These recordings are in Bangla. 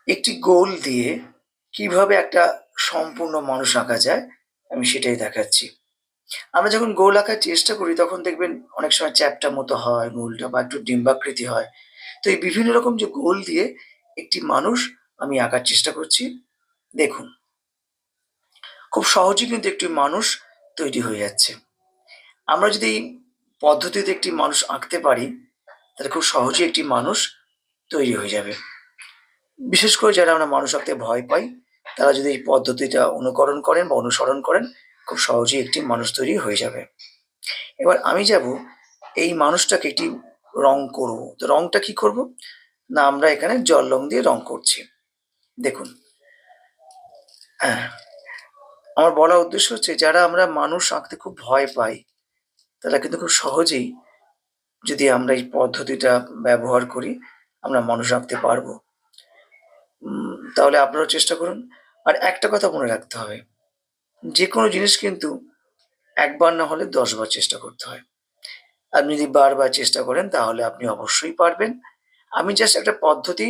একটি গোল দিয়ে কিভাবে একটা সম্পূর্ণ মানুষ আঁকা যায় আমি সেটাই দেখাচ্ছি। আমরা যখন গোল আঁকার চেষ্টা করি তখন দেখবেন অনেক সময় চ্যাপ্টা মতো হয় গোলটা বা একটু ডিম্বাকৃতি হয়। তো এই বিভিন্ন রকম যে গোল দিয়ে একটি মানুষ আমি আঁকার চেষ্টা করছি। দেখুন, খুব সহজেই কিন্তু একটি মানুষ তৈরি হয়ে যাচ্ছে। আমরা যদি এই পদ্ধতিতে একটি মানুষ আঁকতে পারি তাহলে খুব সহজেই একটি মানুষ তৈরি হয়ে যাবে। বিশেষ করে যারা আমরা মানুষ আঁকতে ভয় পাই তারা যদি এই পদ্ধতিটা অনুকরণ করেন বা অনুসরণ করেন খুব সহজেই একটি মানুষ তৈরি হয়ে যাবে। এবার আমি যাব এই মানুষটাকে একটি রং করব। তো রংটা কি করব? না আমরা এখানে জল রং দিয়ে রং করছি। দেখুন, হ্যাঁ, আমার বলার উদ্দেশ্য হচ্ছে যারা আমরা মানুষ আঁকতে খুব ভয় পাই তারা কিন্তু খুব সহজেই যদি আমরা এই পদ্ধতিটা ব্যবহার করি আমরা মানুষ আঁকতে পারবো। তাহলে আপনারাও চেষ্টা করুন। আর একটা কথা মনে রাখতে হবে, যেকোনো জিনিস কিন্তু একবার না হলে ১০ বার চেষ্টা করতে হয়। আপনি যদি বারবার চেষ্টা করেন তাহলে আপনি অবশ্যই পারবেন। আমি জাস্ট একটা পদ্ধতি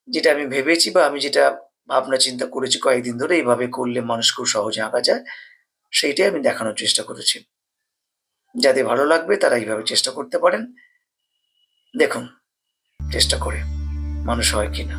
যেটা আমি ভেবেছি বা আমি যেটা ভাবনা চিন্তা করেছি কয়েকদিন ধরে এইভাবে করলে মানুষ খুব সহজে আঁকা যায়, সেইটাই আমি দেখানোর চেষ্টা করেছি। যাদের ভালো লাগবে তারা এইভাবে চেষ্টা করতে পারেন। দেখুন চেষ্টা করে মানুষ হয় কিনা।